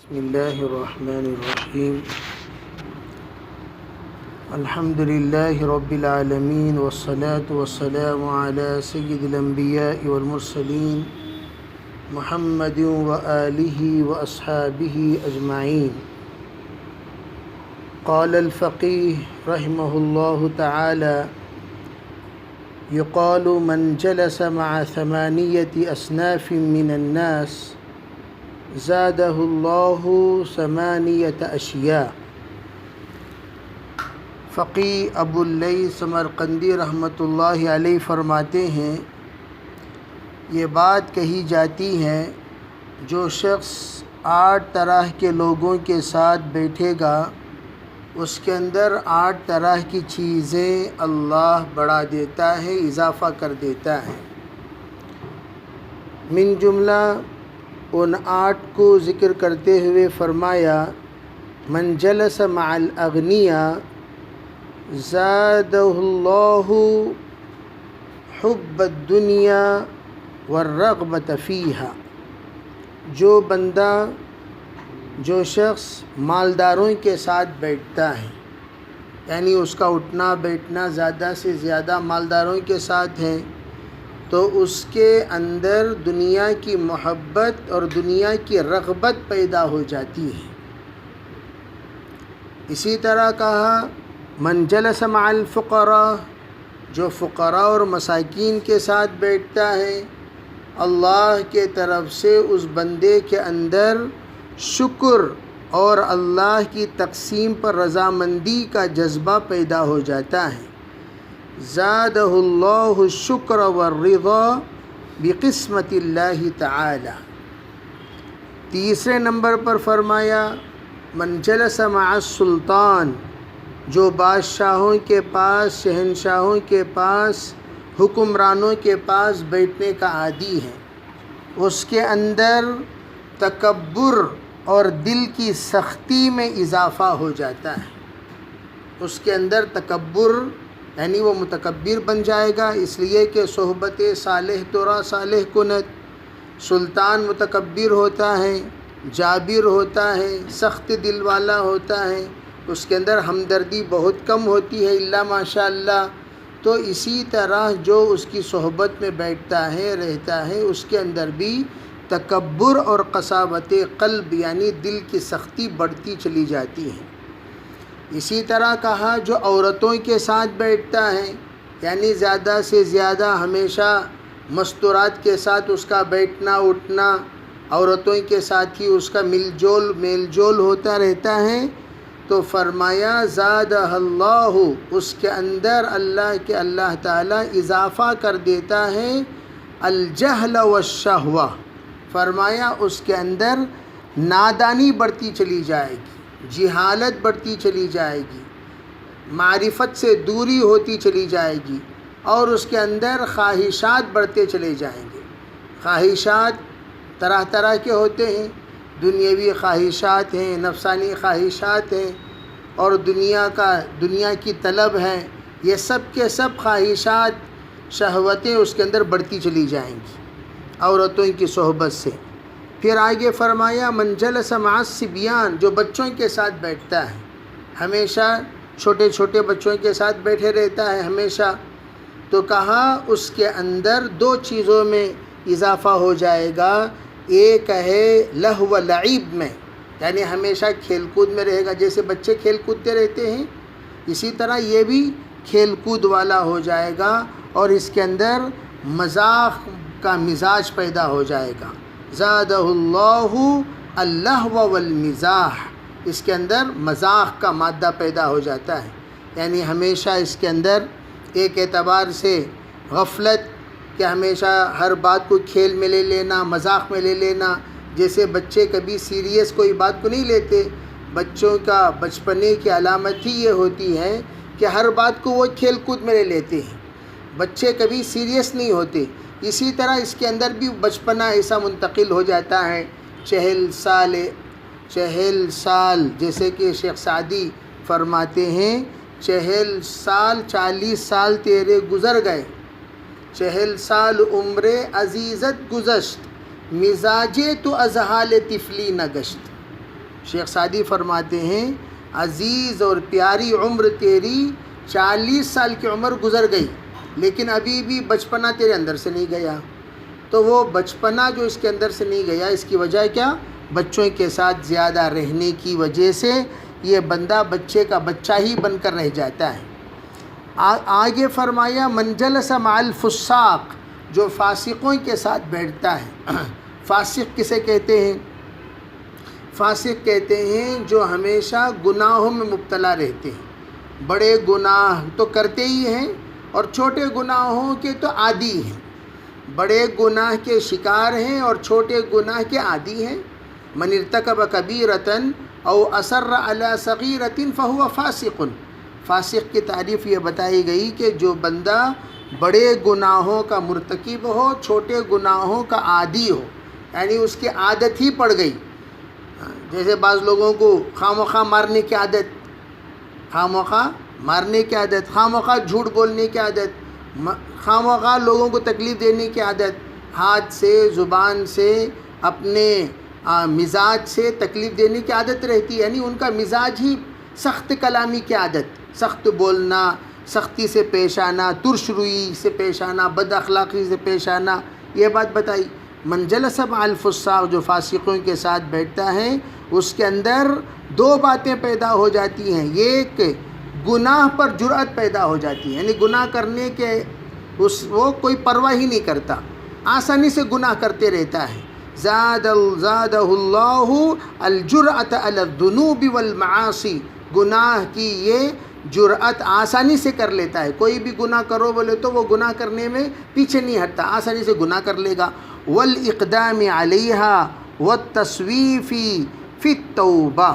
بسم اللہ الرحمن الرحیم الحمد للہ رب العالمین والصلاة والسلام علی سید الانبیاء والمرسلین محمد وآلہ واصحابہ اجمعین. قال الفقیہ رحمہ اللہ تعالی يقال من جلس مع 8 أصناف من الناس زاده اللہ 8 اشیاء. فقی ابو اللیث سمرقندی رحمۃ اللہ علیہ فرماتے ہیں، یہ بات کہی جاتی ہے جو شخص 8 طرح کے لوگوں کے ساتھ بیٹھے گا اس کے اندر 8 طرح کی چیزیں اللہ بڑھا دیتا ہے، اضافہ کر دیتا ہے. من جملہ ان 8 کو ذکر کرتے ہوئے فرمایا، من جلس مع الاغنیاء زادہ اللہ حب الدنیا والرغبۃ فیہا. جو بندہ، جو شخص مالداروں کے ساتھ بیٹھتا ہے، یعنی اس کا اٹھنا بیٹھنا زیادہ سے زیادہ مالداروں کے ساتھ ہے، تو اس کے اندر دنیا کی محبت اور دنیا کی رغبت پیدا ہو جاتی ہے. اسی طرح کہا من جلس مع الفقراء، جو فقراء اور مساکین کے ساتھ بیٹھتا ہے، اللہ کے طرف سے اس بندے کے اندر شکر اور اللہ کی تقسیم پر رضامندی کا جذبہ پیدا ہو جاتا ہے. زادہ اللہ الشکر والرضا بقسمت اللہ تعالی. تیسرے نمبر پر فرمایا من جلس مع السلطان، جو بادشاہوں کے پاس، شہنشاہوں کے پاس، حکمرانوں کے پاس بیٹھنے کا عادی ہے، اس کے اندر تکبر اور دل کی سختی میں اضافہ ہو جاتا ہے. اس کے اندر تکبر، یعنی وہ متکبر بن جائے گا، اس لیے کہ صحبت صالح ترا صالح کنت. سلطان متکبر ہوتا ہے، جابر ہوتا ہے، سخت دل والا ہوتا ہے، اس کے اندر ہمدردی بہت کم ہوتی ہے الا ماشاء اللہ. تو اسی طرح جو اس کی صحبت میں بیٹھتا ہے، رہتا ہے، اس کے اندر بھی تکبر اور قساوت قلب یعنی دل کی سختی بڑھتی چلی جاتی ہے. اسی طرح کہا جو عورتوں کے ساتھ بیٹھتا ہے، یعنی زیادہ سے زیادہ ہمیشہ مستورات کے ساتھ اس کا بیٹھنا اٹھنا، عورتوں کے ساتھ ہی اس کا میل جول ہوتا رہتا ہے، تو فرمایا زادہ اللہ، اس کے اندر اللہ تعالیٰ اضافہ کر دیتا ہے الجہل والشہوہ. فرمایا اس کے اندر نادانی بڑھتی چلی جائے گی، جہالت بڑھتی چلی جائے گی، معرفت سے دوری ہوتی چلی جائے گی، اور اس کے اندر خواہشات بڑھتے چلے جائیں گے. خواہشات طرح طرح کے ہوتے ہیں، دنیاوی خواہشات ہیں، نفسانی خواہشات ہیں، اور دنیا کی طلب ہے. یہ سب کے سب خواہشات، شہوتیں اس کے اندر بڑھتی چلی جائیں گی عورتوں کی صحبت سے. پھر آگے فرمایا من جلس مع الصبیان، جو بچوں کے ساتھ بیٹھتا ہے، ہمیشہ چھوٹے چھوٹے بچوں کے ساتھ بیٹھے رہتا ہے ہمیشہ، تو کہا اس کے اندر 2 چیزوں میں اضافہ ہو جائے گا. ایک ہے لہو و لعب میں، یعنی ہمیشہ کھیل کود میں رہے گا. جیسے بچے کھیل کودتے رہتے ہیں، اسی طرح یہ بھی کھیل کود والا ہو جائے گا، اور اس کے اندر مذاق کا مزاج پیدا ہو جائے گا. زادہ اللہ اللہو والمزاح، اس کے اندر مذاق کا مادہ پیدا ہو جاتا ہے، یعنی ہمیشہ اس کے اندر ایک اعتبار سے غفلت، کہ ہمیشہ ہر بات کو کھیل میں لے لینا، مذاق میں لے لینا. جیسے بچے کبھی سیریس کوئی بات کو نہیں لیتے، بچوں کا بچپنے کی علامت ہی یہ ہوتی ہے کہ ہر بات کو وہ کھیل کود میں لے لیتے ہیں، بچے کبھی سیریس نہیں ہوتے. اسی طرح اس کے اندر بھی بچپنا ایسا منتقل ہو جاتا ہے. 40 سال جیسے کہ شیخ سعدی فرماتے ہیں، 40 سال تیرے گزر گئے، 40 سال عمر عزیزت گزشت، مزاجے تو از حال طفلی نگشت. شیخ سعدی فرماتے ہیں عزیز اور پیاری عمر تیری 40 سال کی عمر گزر گئی لیکن ابھی بھی بچپنا تیرے اندر سے نہیں گیا. تو وہ بچپنا جو اس کے اندر سے نہیں گیا، اس کی وجہ کیا؟ بچوں کے ساتھ زیادہ رہنے کی وجہ سے یہ بندہ بچے کا بچہ ہی بن کر رہ جاتا ہے. آگے فرمایا من جلس مع الفساق، جو فاسقوں کے ساتھ بیٹھتا ہے. فاسق کسے کہتے ہیں؟ فاسق کہتے ہیں جو ہمیشہ گناہوں میں مبتلا رہتے ہیں. بڑے گناہ تو کرتے ہی ہیں اور چھوٹے گناہوں کے تو عادی ہیں. بڑے گناہ کے شکار ہیں اور چھوٹے گناہ کے عادی ہیں. من ارتکب کبیرۃ او اصر علی صغیرۃ فہو فاسق. فاسق کی تعریف یہ بتائی گئی کہ جو بندہ بڑے گناہوں کا مرتکب ہو، چھوٹے گناہوں کا عادی ہو، یعنی اس کی عادت ہی پڑ گئی. جیسے بعض لوگوں کو خواہ مارنے کی عادت، خواہ مارنے کی عادت، خواہ جھوٹ بولنے کی عادت، خواہ لوگوں کو تکلیف دینے کی عادت، ہاتھ سے، زبان سے، اپنے مزاج سے تکلیف دینے کی عادت رہتی ہے. یعنی ان کا مزاج ہی سخت کلامی کی عادت، سخت بولنا، سختی سے پیش آنا، ترش روئی سے پیش آنا، بد اخلاقی سے پیش آنا. یہ بات بتائی. من جلس مع الفساق، جو فاسقوں کے ساتھ بیٹھتا ہے اس کے اندر دو باتیں پیدا ہو جاتی ہیں. ایک گناہ پر جرأت پیدا ہو جاتی ہے، یعنی گناہ کرنے کے وہ کوئی پرواہ ہی نہیں کرتا، آسانی سے گناہ کرتے رہتا ہے. زادہ اللہ الجرأۃ علی الذنوب والمعاصی، گناہ کی یہ جرأت آسانی سے کر لیتا ہے. کوئی بھی گناہ کرو بولے تو وہ گناہ کرنے میں پیچھے نہیں ہٹتا، آسانی سے گناہ کر لے گا. والاقدام علیہا والتصویف فی التوبہ،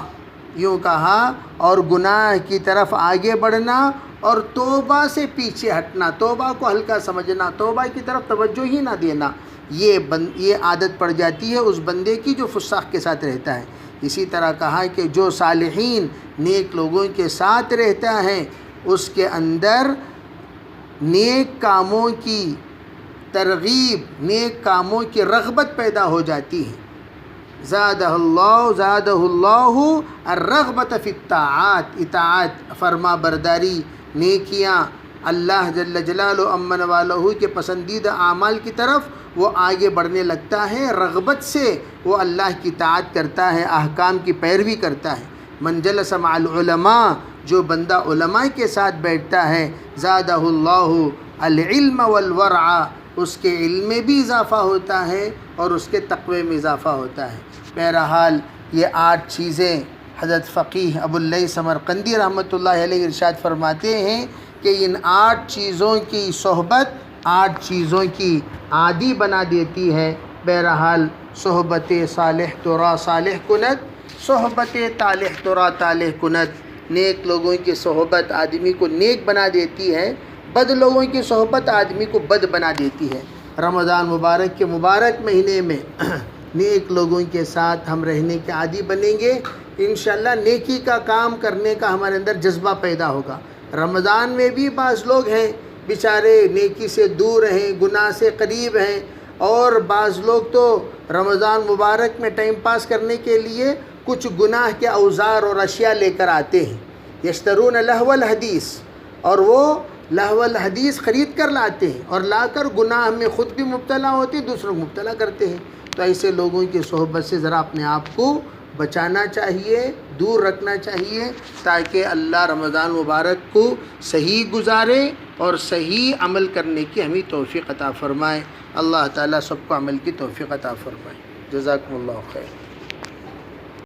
یوں کہا، اور گناہ کی طرف آگے بڑھنا اور توبہ سے پیچھے ہٹنا، توبہ کو ہلکا سمجھنا، توبہ کی طرف توجہ ہی نہ دینا، یہ عادت پڑ جاتی ہے اس بندے کی جو فساق کے ساتھ رہتا ہے. اسی طرح کہا کہ جو صالحین نیک لوگوں کے ساتھ رہتا ہے اس کے اندر نیک کاموں کی ترغیب، نیک کاموں کی رغبت پیدا ہو جاتی ہے. زادہ اللہ الرغبت فی الطاعات، اطاعت، فرما برداری، نیکیاں، اللہ جل جلالہ امن والہ کے پسندیدہ اعمال کی طرف وہ آگے بڑھنے لگتا ہے. رغبت سے وہ اللہ کی طاعت کرتا ہے، احکام کی پیروی کرتا ہے. من جلس مع العلماء، جو بندہ علماء کے ساتھ بیٹھتا ہے، زادہ اللہ العلم والورع، اس کے علم میں بھی اضافہ ہوتا ہے اور اس کے تقوی میں اضافہ ہوتا ہے. بہرحال یہ 8 چیزیں حضرت فقیہ ابو اللیث سمرقندی رحمۃ اللہ علیہ ارشاد فرماتے ہیں کہ ان 8 چیزوں کی صحبت 8 چیزوں کی عادی بنا دیتی ہے. بہرحال صحبت صالح ترا صالح کند، صحبت طالح ترا طالح کند. نیک لوگوں کی صحبت آدمی کو نیک بنا دیتی ہے، بد لوگوں کی صحبت آدمی کو بد بنا دیتی ہے. رمضان مبارک کے مبارک مہینے میں نیک لوگوں کے ساتھ ہم رہنے کے عادی بنیں گے، انشاءاللہ نیکی کا کام کرنے کا ہمارے اندر جذبہ پیدا ہوگا. رمضان میں بھی بعض لوگ ہیں بیچارے نیکی سے دور ہیں، گناہ سے قریب ہیں، اور بعض لوگ تو رمضان مبارک میں ٹائم پاس کرنے کے لیے کچھ گناہ کے اوزار اور اشیاء لے کر آتے ہیں. یشترون لہو الحدیث، اور وہ لہو الحدیث خرید کر لاتے ہیں اور لا کر گناہ میں خود بھی مبتلا ہوتے ہیں، دوسروں کو مبتلا کرتے ہیں. تو ایسے لوگوں کی صحبت سے ذرا اپنے آپ کو بچانا چاہیے، دور رکھنا چاہیے، تاکہ اللہ رمضان مبارک کو صحیح گزارے اور صحیح عمل کرنے کی ہمیں توفیق عطا فرمائے. اللہ تعالیٰ سب کو عمل کی توفیق عطا فرمائے. جزاکم اللہ خیر.